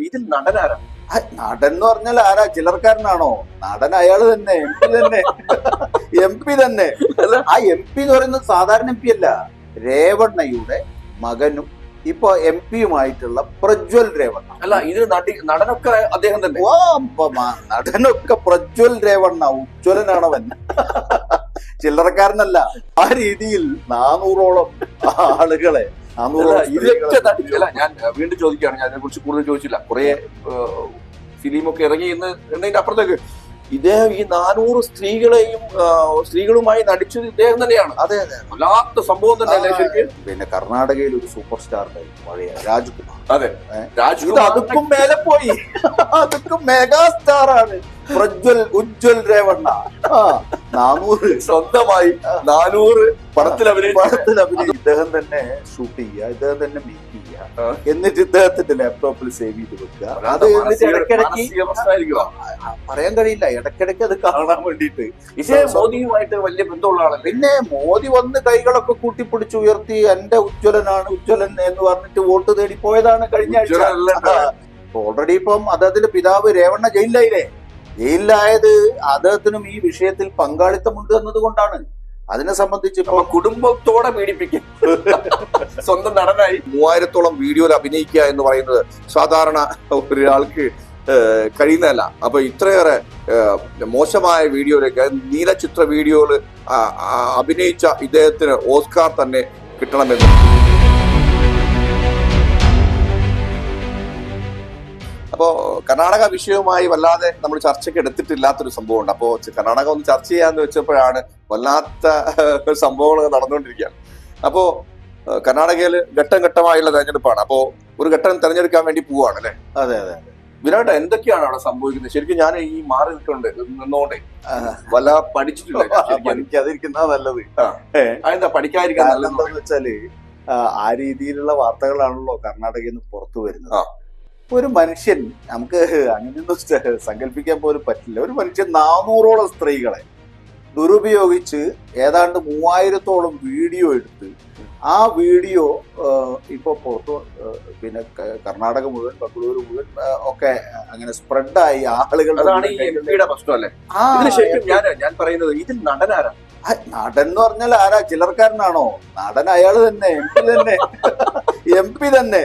ഇതിൽ നടനാരാ? നടൻ എന്ന് പറഞ്ഞാൽ ആരാ? ചിലർക്കാരനാണോ? നടൻ അയാള് തന്നെ, എം പി തന്നെ. എം പി തന്നെ. ആ എം പി എന്ന് പറയുന്നത് സാധാരണ എം പി അല്ല. രേവണ്ണയുടെ മകനും ഇപ്പൊ എം പിയുമായിട്ടുള്ള പ്രജ്വൽ രേവണ്ണ. അല്ല, ഇത് നടനൊക്കെ അദ്ദേഹം തന്നെ. നടനൊക്കെ പ്രജ്വൽ രേവണ്ണ, ഉജ്ജ്വലനാണവൻ. ചില്ലറക്കാരനല്ല. ആ രീതിയിൽ 400ഓളം ആളുകളെ ഇതൊക്കെ അല്ല, ഞാൻ വീണ്ടും ചോദിക്കുകയാണ്, ഞാൻ അതിനെ കുറിച്ച് കൂടുതൽ ചോദിച്ചില്ല. കുറെ ഫിലിമൊക്കെ ഇറങ്ങി എന്നതിന്റെ അപ്പുറത്തേക്ക് ഇദ്ദേഹം ഈ 400 സ്ത്രീകളുമായി നടിച്ചത് ഇദ്ദേഹം തന്നെയാണ്. അതെ അതെ, വല്ലാത്ത സംഭവം തന്നെ ശരിക്കും. പിന്നെ കർണാടകയിൽ ഒരു സൂപ്പർ സ്റ്റാർ പഴയ രാജ്കുമാർ. അതെ, രാജ്കുമാർ അതുക്കും മേലെ പോയി. അതുക്കും മെഗാ സ്റ്റാർ ആണ് പ്രജ്വൽ ഉജ്ജ്വൽ രേവണ്ണ. 400 സ്വന്തമായി 400 പടത്തിൽ അഭിനയിച്ച് ഇദ്ദേഹം തന്നെ ഷൂട്ട് ചെയ്യുക, ഇദ്ദേഹം തന്നെ മേക്ക് ചെയ്യുക, എന്നിട്ട് ഇദ്ദേഹത്തിന്റെ ലാപ്ടോപ്പിൽ സേവ് ചെയ്ത് വെക്കുക. അത് ഇടയ്ക്കിടയ്ക്ക് പറയാൻ കഴിയില്ല, ഇടയ്ക്കിടയ്ക്ക് അത് കാണാൻ വേണ്ടിയിട്ട്. മോദിയുമായിട്ട് വലിയ ബന്ധമുള്ള ആളല്ലേ. പിന്നെ മോദി വന്ന് കൈകളൊക്കെ കൂട്ടിപ്പിടിച്ച് ഉയർത്തി എന്റെ ഉജ്ജ്വലനാണ്, ഉജ്ജ്വലൻ എന്ന് പറഞ്ഞിട്ട് വോട്ട് തേടി പോയതാണ് കഴിഞ്ഞ ആഴ്ച. ഓൾറെഡി ഇപ്പം അദ്ദേഹത്തിന്റെ പിതാവ് രേവണ്ണ ജയിലിലായില്ലേ? ജയിലിലായത് അദ്ദേഹത്തിനും ഈ വിഷയത്തിൽ പങ്കാളിത്തമുണ്ട് എന്നതുകൊണ്ടാണ്. അതിനെ സംബന്ധിച്ച് ഇപ്പൊ കുടുംബത്തോടെ പീഡിപ്പിക്കും. സ്വന്തം നടനായി 3000ഓളം വീഡിയോയിൽ അഭിനയിക്കുക എന്ന് പറയുന്നത് സാധാരണ ഒരാൾക്ക് കഴിയുന്നതല്ല. അപ്പൊ ഇത്രയേറെ മോശമായ വീഡിയോയിലേക്ക്, നീലചിത്ര വീഡിയോയിൽ അഭിനയിച്ച ഇദ്ദേഹത്തിന് ഓസ്കാർ തന്നെ കിട്ടണമെന്ന്. അപ്പോ കർണാടക വിഷയവുമായി വല്ലാതെ നമ്മൾ ചർച്ചയ്ക്ക് എടുത്തിട്ടില്ലാത്തൊരു സംഭവമുണ്ട്. അപ്പോ കർണാടക ഒന്ന് ചർച്ച ചെയ്യാന്ന് വെച്ചപ്പോഴാണ് വല്ലാത്ത സംഭവങ്ങൾ നടന്നുകൊണ്ടിരിക്കുകയാണ്. അപ്പോ കർണാടകയിൽ ഘട്ടം ഘട്ടമായുള്ള തെരഞ്ഞെടുപ്പാണ്. അപ്പോ ഒരു ഘട്ടം തെരഞ്ഞെടുക്കാൻ വേണ്ടി പോവാണ് അല്ലെ? അതെ അതെ. വിരാട്, എന്തൊക്കെയാണ് അവിടെ സംഭവിക്കുന്നത്? ശരിക്കും ഞാൻ ഈ മാറി നിന്നോണ്ടേ വല്ല പഠിച്ചിട്ടില്ല. പഠിക്കാതിരിക്കുന്ന നല്ലത്. അതെന്താ പഠിക്കാതിരിക്കാൻ നല്ലതെന്ന് വെച്ചാല് ആ രീതിയിലുള്ള വാർത്തകളാണല്ലോ കർണാടകയിൽ നിന്ന് പുറത്തു വരുന്നത്. ഒരു മനുഷ്യൻ, നമുക്ക് അങ്ങനെയൊന്നും സങ്കല്പിക്കാൻ പോലും പറ്റില്ല. ഒരു മനുഷ്യൻ 400ഓളം സ്ത്രീകളെ ദുരുപയോഗിച്ച് ഏതാണ്ട് 3000ഓളം വീഡിയോ എടുത്ത് ആ വീഡിയോ ഇപ്പൊ പുറത്തു, പിന്നെ കർണാടക മുഴുവൻ, ബംഗളൂരു മുഴുവൻ ഒക്കെ അങ്ങനെ സ്പ്രെഡായി ആളുകൾ. അതാണ് ഈ എംപിയുടെ പ്രശ്നമല്ലേ? ഞാൻ പറയുന്നത് ഇതിൽ നടനാരാ? നടൻ എന്ന് പറഞ്ഞാൽ ആരാ? ചിലർക്കാരനാണോ? നടൻ അയാള് തന്നെ, എം പി തന്നെ. എം പി തന്നെ.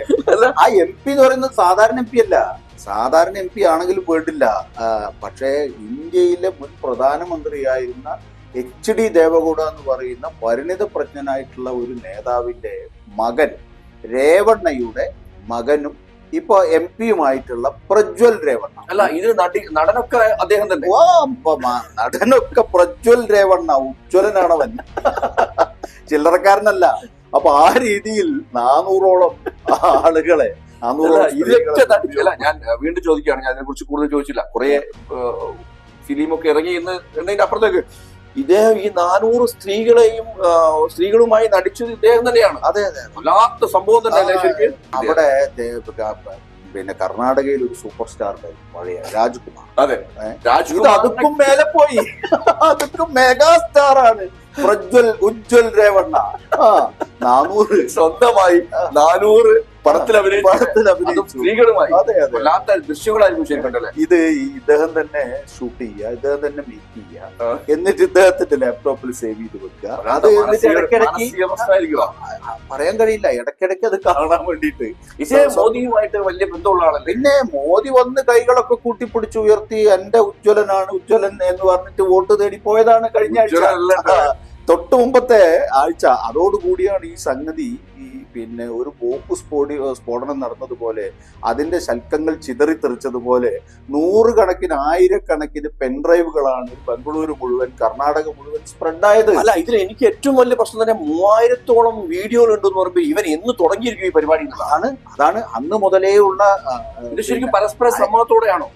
ആ എം പി എന്ന് പറയുന്നത് സാധാരണ എം പി അല്ല. സാധാരണ എം പി ആണെങ്കിലും പോയിട്ടില്ല. പക്ഷേ ഇന്ത്യയിലെ മുൻ പ്രധാനമന്ത്രിയായിരുന്ന HD ദേവഗൌഡ എന്ന് പറയുന്ന പരിണിത പ്രജ്ഞനായിട്ടുള്ള ഒരു നേതാവിന്റെ മകൻ, രേവണ്ണയുടെ മകനും ഇപ്പൊ എം പിയുമായിട്ടുള്ള പ്രജ്വൽ രേവണ്ണ. അല്ല, ഇത് നടനൊക്കെ അദ്ദേഹം തന്നെ. നടനൊക്കെ പ്രജ്വൽ രേവണ്ണ, ഉജ്ജ്വലനാണവൻ. ചില്ലറക്കാരനല്ല. അപ്പൊ ആ രീതിയിൽ 400ഓളം ആളുകളെ ഇതൊക്കെ അല്ല, ഞാൻ വീണ്ടും ചോദിക്കുകയാണ്, ഞാൻ അതിനെ കുറിച്ച് കൂടുതൽ ചോദിച്ചില്ല. കുറെ ഫിലിമൊക്കെ ഇറങ്ങി എന്നതിന്റെ അപ്പുറത്തേക്ക് ഇദ്ദേഹം ഈ 400 സ്ത്രീകളുമായി നടിച്ചത് ഇദ്ദേഹം തന്നെയാണ്. അതെ അതെ, വല്ലാത്ത സംഭവം തന്നെ ശരിക്കും. അവിടെ പിന്നെ കർണാടകയിൽ ഒരു സൂപ്പർ സ്റ്റാർ പഴയ രാജ്കുമാർ. അതെ, അതുക്കും മേലെ പോയി. അതുക്കും മെഗാ സ്റ്റാർ ആണ് പ്രജ്വൽ ഉജ്ജ്വൽ രേവണ്ണ. 400 സ്വന്തമായി 400 പടത്തിൽ അഭിനയിച്ചു സ്ത്രീകളുമായി. വല്ലാത്ത ദൃശ്യങ്ങളായിരിക്കും ശരിക്കണ്ടല്ലേ? ഇത് ഇദ്ദേഹം തന്നെ ഷൂട്ട് ചെയ്യുക, ഇദ്ദേഹം തന്നെ മേക്ക് ചെയ്യുക, എന്നിട്ട് ഇദ്ദേഹത്തിന്റെ ലാപ്ടോപ്പിൽ സേവ് ചെയ്ത് വെക്കുക. അത് ഇടയ്ക്കിടയ്ക്ക് പറയാൻ കഴിയില്ല, ഇടയ്ക്കിടയ്ക്ക് അത് കാണാൻ വേണ്ടിയിട്ട്. മോദിയുമായിട്ട് വലിയ ബന്ധമുള്ള ആളല്ലേ. പിന്നെ മോദി വന്ന് കൈകളൊക്കെ കൂട്ടിപ്പിടിച്ച് ഉയർത്തി എന്റെ ഉജ്ജ്വലനാണ്, ഉജ്ജ്വലൻ എന്ന് പറഞ്ഞിട്ട് വോട്ട് തേടി പോയതാണ് കഴിഞ്ഞ ആഴ്ച. തൊട്ടു മുമ്പത്തെ ആഴ്ച. അതോടുകൂടിയാണ് ഈ സംഗതി, പിന്നെ ഒരു ബോംബ് സ്ഫോടനം നടന്നതുപോലെ, അതിന്റെ ശൽക്കങ്ങൾ ചിതറിത്തെറിച്ചതുപോലെ 100 കണക്കിന് 1000 പെൻഡ്രൈവുകളാണ് ബംഗളൂരു മുഴുവൻ, കർണാടക മുഴുവൻ സ്പ്രെഡായത്. അല്ല, ഇതിൽ എനിക്ക് ഏറ്റവും വലിയ പ്രശ്നം തന്നെ 3000ഓളം വീഡിയോകൾ ഉണ്ടെന്ന് പറയുമ്പോൾ ഇവൻ എന്ന് തുടങ്ങിയിരിക്കും ഈ പരിപാടി? അതാണ് അന്ന് മുതലേ ഉള്ള. ഇത് ശരിക്കും പരസ്പര സമ്മതത്തോടെയാണോ?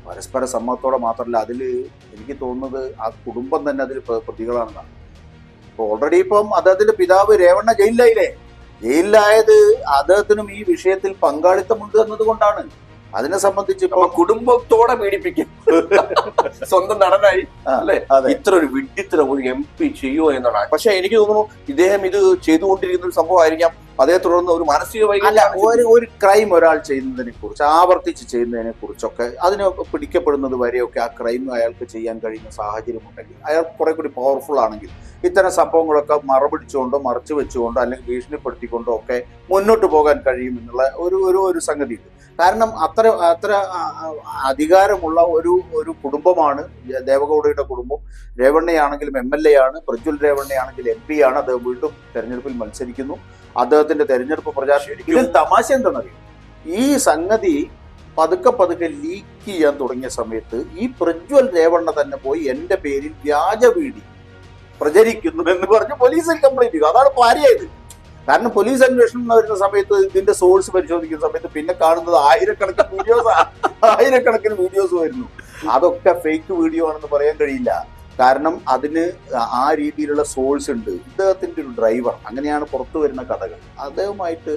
പരസ്പര സമ്മതത്തോടെ മാത്രമല്ല, അതില് എനിക്ക് തോന്നുന്നത് ആ കുടുംബം തന്നെ അതിൽ പ്രതികളാണെന്നാണ്. ഇപ്പൊ ഓൾറെഡി ഇപ്പം അദ്ദേഹത്തിന്റെ പിതാവ് രേവണ്ണ ജയിലിലായില്ലേ? ജയിലിലായത് അദ്ദേഹത്തിനും ഈ വിഷയത്തിൽ പങ്കാളിത്തമുണ്ട് എന്നതുകൊണ്ടാണ്. അതിനെ സംബന്ധിച്ച് ഇപ്പൊ കുടുംബത്തോടെ പീഡിപ്പിക്കും. സ്വന്തം നടനായി അല്ലെ? അതെ. ഇത്ര ഒരു വിഡ്ഢിത്തരം ഒരു MP ചെയ്യുമോ എന്നാണ്. പക്ഷെ എനിക്ക് തോന്നുന്നു ഇദ്ദേഹം ഇത് ചെയ്തുകൊണ്ടിരിക്കുന്ന ഒരു സംഭവമായിരിക്കാം. അതേ തുടർന്ന് ഒരു മാനസിക ഒരു ക്രൈം ഒരാൾ ചെയ്യുന്നതിനെ കുറിച്ച്, ആവർത്തിച്ച് ചെയ്യുന്നതിനെ കുറിച്ചൊക്കെ അതിന് പിടിക്കപ്പെടുന്നത് വരെയൊക്കെ ആ ക്രൈം അയാൾക്ക് ചെയ്യാൻ കഴിയുന്ന സാഹചര്യം ഉണ്ടെങ്കിൽ, അയാൾ കുറെ കൂടി പവർഫുൾ ആണെങ്കിൽ ഇത്തരം സംഭവങ്ങളൊക്കെ മറപിടിച്ചുകൊണ്ടോ മറച്ചു വെച്ചുകൊണ്ടോ അല്ലെങ്കിൽ ഭീഷണിപ്പെടുത്തിക്കൊണ്ടോ ഒക്കെ മുന്നോട്ട് പോകാൻ കഴിയും എന്നുള്ള ഒരു സംഗതിയുണ്ട്. കാരണം അത്ര അധികാരമുള്ള ഒരു കുടുംബമാണ് ദേവഗൌഡയുടെ കുടുംബം. രേവണ്ണയാണെങ്കിലും MLA ആണ്, പ്രജ്വൽ രേവണ്ണയാണെങ്കിൽ MP ആണ്. അദ്ദേഹം വീണ്ടും തെരഞ്ഞെടുപ്പിൽ മത്സരിക്കുന്നു. അദ്ദേഹത്തിന്റെ തെരഞ്ഞെടുപ്പ് പ്രചാരണം. ഇതിൽ തമാശ എന്താണെന്നറിയും, ഈ സംഗതി പതുക്കെ ലീക്ക് ചെയ്യാൻ തുടങ്ങിയ സമയത്ത് ഈ പ്രജ്വൽ രേവണ്ണ തന്നെ പോയി എന്റെ പേരിൽ വ്യാജ വീഡിയോ പ്രചരിക്കുന്നു എന്ന് പറഞ്ഞ് പോലീസിൽ കംപ്ലൈന്റ് ചെയ്തു. അതാണ് ഭാര്യയായത്. കാരണം പോലീസ് അന്വേഷണം വരുന്ന സമയത്ത് ഇതിന്റെ സോഴ്സ് പരിശോധിക്കുന്ന സമയത്ത് പിന്നെ കാണുന്നത് ആയിരക്കണക്കിന് വീഡിയോസ് വരുന്നു. അതൊക്കെ ഫേക്ക് വീഡിയോ ആണെന്ന് പറയാൻ കഴിയില്ല. കാരണം അതിന് ആ രീതിയിലുള്ള സോഴ്സ് ഉണ്ട്. ഇദ്ദേഹത്തിന്റെ ഒരു ഡ്രൈവർ, അങ്ങനെയാണ് പുറത്തു വരുന്ന കഥകൾ, അദ്ദേഹവുമായിട്ട്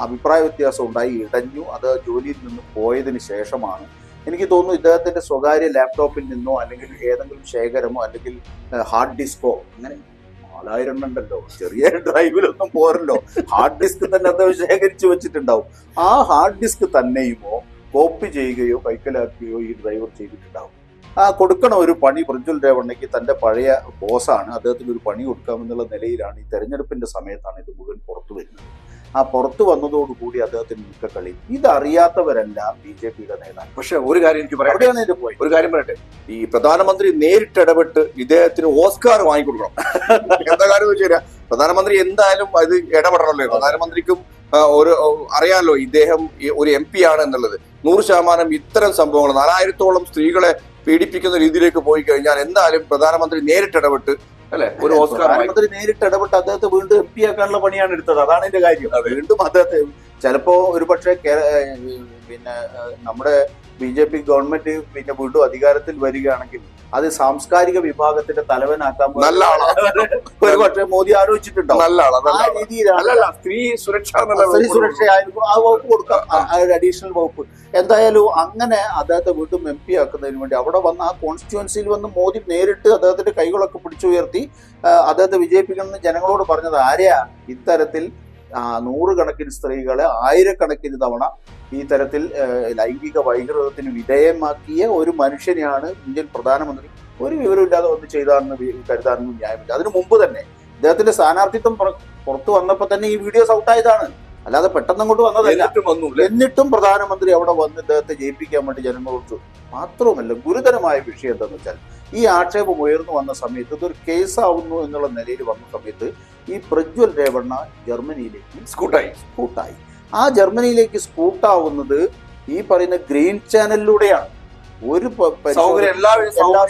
അഭിപ്രായ വ്യത്യാസം ഉണ്ടായി, ഇടഞ്ഞു. അത് ജോലിയിൽ നിന്ന് പോയതിന് ശേഷമാണ് എനിക്ക് തോന്നുന്നു ഇദ്ദേഹത്തിന്റെ സ്വകാര്യ ലാപ്ടോപ്പിൽ നിന്നോ അല്ലെങ്കിൽ ഏതെങ്കിലും ശേഖരമോ അല്ലെങ്കിൽ ഹാർഡ് ഡിസ്കോ, അങ്ങനെ 4000 എണ്ണം ഉണ്ടല്ലോ, ചെറിയ ഡ്രൈവിലൊന്നും പോരല്ലോ, ഹാർഡ് ഡിസ്ക് തന്നെ അദ്ദേഹം ശേഖരിച്ചു വെച്ചിട്ടുണ്ടാവും. ആ ഹാർഡ് ഡിസ്ക് തന്നെയുമോ കോപ്പി ചെയ്യുകയോ കൈക്കലാക്കുകയോ ഈ ഡ്രൈവർ ചെയ്തിട്ടുണ്ടാവും. കൊടുക്കണം ഒരു പണി പ്രജ്വൽ രേവണ്ണയ്ക്ക്. തന്റെ പഴയ ബോസാണ്, അദ്ദേഹത്തിന് ഒരു പണി കൊടുക്കാമെന്നുള്ള നിലയിലാണ് ഈ തെരഞ്ഞെടുപ്പിന്റെ സമയത്താണ് ഇത് മുഴുവൻ പുറത്തു വരുന്നത്. ആ പുറത്തു വന്നതോടുകൂടി അദ്ദേഹത്തിന് മുക്കക്കളി. ഇതറിയാത്തവരല്ല BJPയുടെ നേതാക്കൾ. പക്ഷെ ഒരു കാര്യം എനിക്ക് പറയാം, അവിടെയാണ് ഇതിന്റെ പോയി. ഒരു കാര്യം പറയട്ടെ, ഈ പ്രധാനമന്ത്രി നേരിട്ടിടപെട്ട് ഇദ്ദേഹത്തിന് ഓസ്കാർ വാങ്ങിക്കൊടുക്കണം. എന്താ കാര്യം വെച്ച് കഴിഞ്ഞാൽ പ്രധാനമന്ത്രി എന്തായാലും അത് ഇടപെടണമല്ലോ. പ്രധാനമന്ത്രിക്കും അറിയാമല്ലോ ഇദ്ദേഹം ഒരു MP ആണ് എന്നുള്ളത്. 100% ഇത്തരം സംഭവങ്ങൾ 4000-ഓളം സ്ത്രീകളെ പീഡിപ്പിക്കുന്ന രീതിയിലേക്ക് പോയി കഴിഞ്ഞാൽ എന്തായാലും പ്രധാനമന്ത്രി നേരിട്ടിടപെട്ട് അല്ലെ ഒരു ഓസ്കാർ. പ്രധാനമന്ത്രി നേരിട്ട് ഇടപെട്ട് അദ്ദേഹത്തെ വീണ്ടും MP ആക്കാനുള്ള പണിയാണ് എടുത്തത്. അതാണ് എന്റെ കാര്യം. വീണ്ടും അദ്ദേഹത്തെ ചിലപ്പോ ഒരുപക്ഷെ പിന്നെ നമ്മുടെ BJP ഗവൺമെന്റ് പിന്നെ വീണ്ടും അധികാരത്തിൽ വരികയാണെങ്കിൽ അത് സാംസ്കാരിക വിഭാഗത്തിന്റെ തലവനാക്കാൻ നല്ല ആളാണ് ഒരുപക്ഷെ മോദി ആലോചിച്ചിട്ടുണ്ടോ. നല്ല ആളാണ്. ആ രീതിയിലാണ് സ്ത്രീ സുരക്ഷയായിരിക്കും ആ വകുപ്പ് കൊടുക്കാം, അഡീഷണൽ വകുപ്പ്. എന്തായാലും അങ്ങനെ അദ്ദേഹത്തെ വീണ്ടും MP ആക്കുന്നതിന് വേണ്ടി അവിടെ വന്ന് ആ കോൺസ്റ്റിറ്റ്യുവൻസിയിൽ വന്ന് മോദി നേരിട്ട് അദ്ദേഹത്തിന്റെ കൈകളൊക്കെ പിടിച്ചുയർത്തി അദ്ദേഹത്തെ വിജയിപ്പിക്കണമെന്ന് ജനങ്ങളോട് പറഞ്ഞത് ആരെയാ? ഇത്തരത്തിൽ 100 കണക്കിന് സ്ത്രീകളെ 1000 തവണ ഈ തരത്തിൽ ലൈംഗിക വൈകൃതത്തിന് വിധേയമാക്കിയ ഒരു മനുഷ്യനെയാണ് ഇന്ത്യൻ പ്രധാനമന്ത്രി ഒരു വിവരമില്ലാതെ വന്ന് ചെയ്താണെന്ന് കരുതാനൊന്നും ന്യായമില്ല. അതിനു മുമ്പ് തന്നെ ഇദ്ദേഹത്തിന്റെ സ്ഥാനാർത്ഥിത്വം പുറത്തു വന്നപ്പോ തന്നെ ഈ വീഡിയോസ് ഔട്ടായതാണ്, അല്ലാതെ പെട്ടെന്ന് അങ്ങോട്ട് വന്നതല്ല. എന്നിട്ടും പ്രധാനമന്ത്രി അവിടെ വന്ന് ഇദ്ദേഹത്തെ ജയിപ്പിക്കാൻ വേണ്ടി ജനങ്ങളോട്. മാത്രവുമല്ല, ഗുരുതരമായ വിഷയം എന്താണെന്ന് വെച്ചാൽ ഈ ആക്ഷേപം ഉയർന്നു വന്ന സമയത്ത് ഇതൊരു കേസാവുന്നു എന്നുള്ള നിലയിൽ വന്ന സമയത്ത് ഈ പ്രജ്വൽ രേവണ്ണ ജർമ്മനിയിലേക്ക് സ്കൂട്ടായി. ആ ജർമ്മനിയിലേക്ക് സ്കൂട്ടാവുന്നത് ഈ പറയുന്ന ഗ്രീൻ ചാനലിലൂടെയാണ്. ഒരു എല്ലാ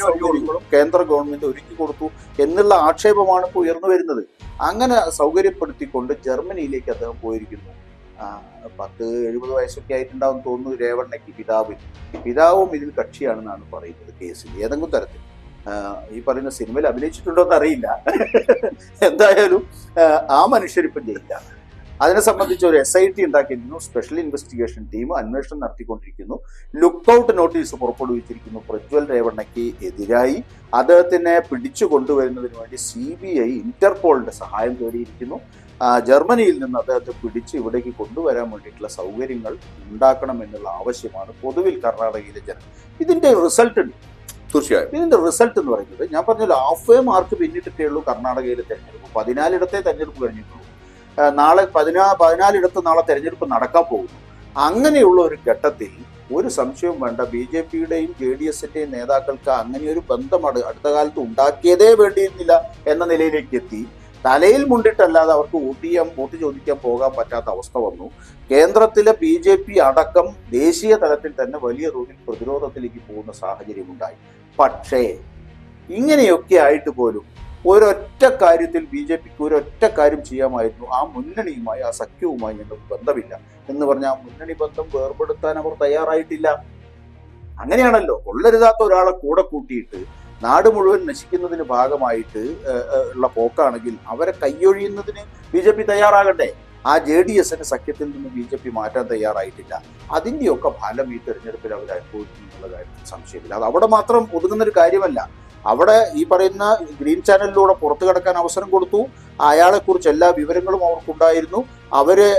സൗകര്യങ്ങളും കേന്ദ്ര ഗവൺമെന്റ് ഒരുക്കി കൊടുത്തു എന്നുള്ള ആക്ഷേപമാണ് ഇപ്പോൾ ഉയർന്നു വരുന്നത്. അങ്ങനെ സൗകര്യപ്പെടുത്തിക്കൊണ്ട് ജർമ്മനിയിലേക്ക് അദ്ദേഹം പോയിരിക്കുന്നു. 10-70 വയസ്സൊക്കെ ആയിട്ടുണ്ടാവും തോന്നുന്നു രേവണ്ണയ്ക്ക്. പിതാവും ഇതിൽ കക്ഷിയാണെന്നാണ് പറയുന്നത് കേസിൽ. ഏതെങ്കിലും തരത്തിൽ ഈ പറയുന്ന സിനിമയിൽ അഭിനയിച്ചിട്ടുണ്ടോ എന്ന് അറിയില്ല. എന്തായാലും ആ മനുഷ്യരിപ്പം ജയിലാണ്. അതിനെ സംബന്ധിച്ച് ഒരു SIT ഉണ്ടാക്കിയിരിക്കുന്നു. സ്പെഷ്യൽ ഇൻവെസ്റ്റിഗേഷൻ ടീം അന്വേഷണം നടത്തിക്കൊണ്ടിരിക്കുന്നു. ലുക്കൌട്ട് നോട്ടീസ് പുറപ്പെടുവിച്ചിരിക്കുന്നു പ്രജ്വൽ രേവണ്ണയ്ക്ക് എതിരായി. അദ്ദേഹത്തിനെ പിടിച്ചു കൊണ്ടുവരുന്നതിന് വേണ്ടി CBI ഇന്റർപോളിന്റെ സഹായം തേടിയിരിക്കുന്നു. ജർമ്മനിയിൽ നിന്ന് അദ്ദേഹത്തെ പിടിച്ച് ഇവിടേക്ക് കൊണ്ടുവരാൻ വേണ്ടിയിട്ടുള്ള സൗകര്യങ്ങൾ ഉണ്ടാക്കണം എന്നുള്ള ആവശ്യമാണ് പൊതുവിൽ കർണാടകയിലെ ജനം. ഇതിന്റെ റിസൾട്ട് ഉണ്ട്. തീർച്ചയായും ഇതിന്റെ റിസൾട്ട് എന്ന് പറയുന്നത് ഞാൻ പറഞ്ഞല്ലോ, ഹാഫ് മാർക്ക് പിന്നിട്ടിട്ടേ ഉള്ളൂ കർണാടകയിലെ തെരഞ്ഞെടുപ്പ്. 14 ഇടത്തെ തെരഞ്ഞെടുപ്പ് കഴിഞ്ഞിട്ടുള്ളൂ. നാളെ 14 ഇടത്ത് നാളെ തെരഞ്ഞെടുപ്പ് നടക്കാൻ പോകുന്നു. അങ്ങനെയുള്ള ഒരു ഘട്ടത്തിൽ ഒരു സംശയവും വേണ്ട, BJPയുടെയും JDSന്റെയും നേതാക്കൾക്ക് അങ്ങനെ ഒരു ബന്ധം അടുത്ത കാലത്ത് ഉണ്ടാക്കിയതേ വേണ്ടിയിരുന്നില്ല എന്ന നിലയിലേക്ക് എത്തി. തലയിൽ മുണ്ടിട്ടല്ലാതെ അവർക്ക് വോട്ട് ചോദിക്കാൻ പോകാൻ പറ്റാത്ത അവസ്ഥ വന്നു. കേന്ദ്രത്തിലെ BJP അടക്കം ദേശീയ തലത്തിൽ തന്നെ വലിയ തോതിൽ പ്രതിരോധത്തിലേക്ക് പോകുന്ന സാഹചര്യം ഉണ്ടായി. പക്ഷേ ഇങ്ങനെയൊക്കെ ആയിട്ട് പോലും ഒരൊറ്റ കാര്യത്തിൽ BJPക്ക് ഒരൊറ്റ കാര്യം ചെയ്യാമായിരുന്നു. ആ മുന്നണിയുമായി, ആ സഖ്യവുമായി ഞങ്ങൾക്ക് ബന്ധമില്ല എന്ന് പറഞ്ഞാൽ ആ മുന്നണി ബന്ധം വേർപെടുത്താൻ അവർ തയ്യാറായിട്ടില്ല. അങ്ങനെയാണല്ലോ, കൊള്ളരുതാത്ത ഒരാളെ കൂടെ കൂട്ടിയിട്ട് നാട് മുഴുവൻ നശിക്കുന്നതിന് ഭാഗമായിട്ട് ഉള്ള പോക്കാണെങ്കിൽ അവരെ കൈയൊഴിയുന്നതിന് BJP തയ്യാറാകട്ടെ. ആ JDS-നെ സഖ്യത്തിൽ നിന്ന് BJP മാറ്റാൻ തയ്യാറായിട്ടില്ല. അതിൻ്റെയൊക്കെ ഫലം ഈ തെരഞ്ഞെടുപ്പിൽ അവർ അനുഭവിക്കും എന്നുള്ള കാര്യത്തിൽ സംശയമില്ല. അത് അവിടെ മാത്രം ഒതുങ്ങുന്നൊരു കാര്യമല്ല. അവിടെ ഈ പറയുന്ന ഗ്രീൻ ചാനലിലൂടെ പുറത്തു കിടക്കാൻ അവസരം കൊടുത്തു. അയാളെക്കുറിച്ച് എല്ലാ വിവരങ്ങളും അവർക്കുണ്ടായിരുന്നു. അവരെ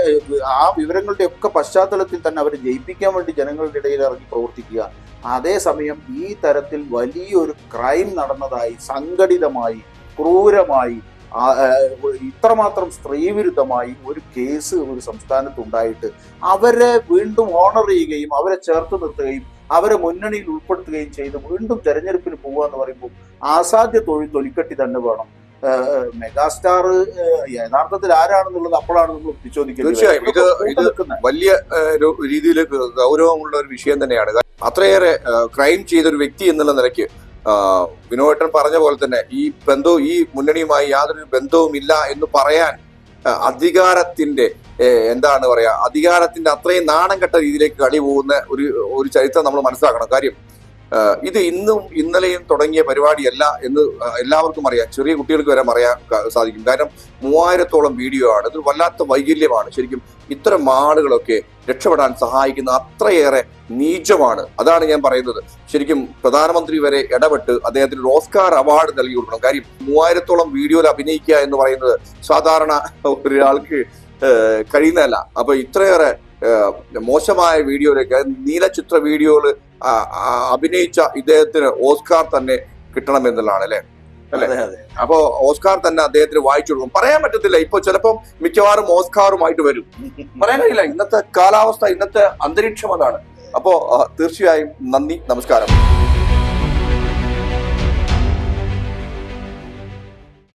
ആ വിവരങ്ങളുടെ ഒക്കെ പശ്ചാത്തലത്തിൽ തന്നെ അവരെ ജയിപ്പിക്കാൻ വേണ്ടി ജനങ്ങളുടെ ഇടയിൽ ഇറങ്ങി പ്രവർത്തിക്കുക. അതേസമയം ഈ തരത്തിൽ വലിയൊരു ക്രൈം നടന്നതായി, സംഘടിതമായി, ക്രൂരമായി, ഇത്രമാത്രം സ്ത്രീവിരുദ്ധമായി ഒരു കേസ് ഒരു സംസ്ഥാനത്ത് ഉണ്ടായിട്ട് അവരെ വീണ്ടും ഓണർ ചെയ്യുകയും അവരെ ചേർത്ത് നിർത്തുകയും അവരെ മുന്നണിയിൽ ഉൾപ്പെടുത്തുകയും ചെയ്ത് വീണ്ടും തെരഞ്ഞെടുപ്പിന് പോവുക എന്ന് പറയുമ്പോൾ അസാധ്യ തൊലിക്കട്ടി തന്നെ വേണം. മെഗാസ്റ്റാർ യഥാർത്ഥത്തിൽ ആരാണെന്നുള്ളത് അപ്പോഴാണ് നമ്മൾ പരിശോധിക്കുന്നത്. തീർച്ചയായും ഇത് വലിയ രീതിയിൽ ഗൗരവമുള്ള ഒരു വിഷയം തന്നെയാണ്. അത്രയേറെ ക്രൈം ചെയ്തൊരു വ്യക്തി എന്നുള്ള നിലയ്ക്ക് വിനോദേട്ടൻ പറഞ്ഞ പോലെ തന്നെ ഈ മുന്നണിയുമായി യാതൊരു ബന്ധവുമില്ല എന്ന് പറയാൻ അധികാരത്തിന്റെ എന്താണ് പറയാ, അധികാരത്തിന്റെ അത്രയും നാണം കെട്ട രീതിയിലേക്ക് കളി പോകുന്ന ഒരു ചരിത്രം നമ്മൾ മനസ്സിലാക്കണം. കാര്യം ഇത് ഇന്നും ഇന്നലെയും തുടങ്ങിയ പരിപാടിയല്ല എന്ന് എല്ലാവർക്കും അറിയാം. ചെറിയ കുട്ടികൾക്ക് വരെ അറിയാൻ സാധിക്കും. കാരണം 3000-ഓളം വീഡിയോ ആണ്. ഇത് വല്ലാത്ത വൈകല്യമാണ്. ശരിക്കും ഇത്തരം ആളുകളൊക്കെ രക്ഷപ്പെടാൻ സഹായിക്കുന്ന അത്രയേറെ നീചമാണ്. അതാണ് ഞാൻ പറയുന്നത്. ശരിക്കും പ്രധാനമന്ത്രി വരെ ഇടപെട്ട് അദ്ദേഹത്തിന് ഒരു ഓസ്കാർ അവാർഡ് നൽകി കൊടുക്കണം. കാര്യം 3000-ഓളം വീഡിയോയിൽ അഭിനയിക്കുക എന്ന് പറയുന്നത് സാധാരണ ഒരാൾക്ക് കഴിയുന്നതല്ല. അപ്പൊ ഇത്രയേറെ മോശമായ വീഡിയോയിലേക്ക്, നീലചിത്ര വീഡിയോയിൽ അഭിനയിച്ച ഇദ്ദേഹത്തിന് ഓസ്കാർ തന്നെ കിട്ടണമെന്നുള്ളതാണ് അല്ലെ? അപ്പോ ഓസ്കാർ തന്നെ അദ്ദേഹത്തിന് വായിച്ചു കൊടുക്കും. പറയാൻ പറ്റത്തില്ല. ഇപ്പൊ ചിലപ്പം മിക്കവാറും ഓസ്കാറുമായിട്ട് വരും. പറയാൻ കഴിയില്ല. ഇന്നത്തെ കാലാവസ്ഥ, ഇന്നത്തെ അന്തരീക്ഷം അതാണ്. അപ്പോ തീർച്ചയായും നന്ദി, നമസ്കാരം.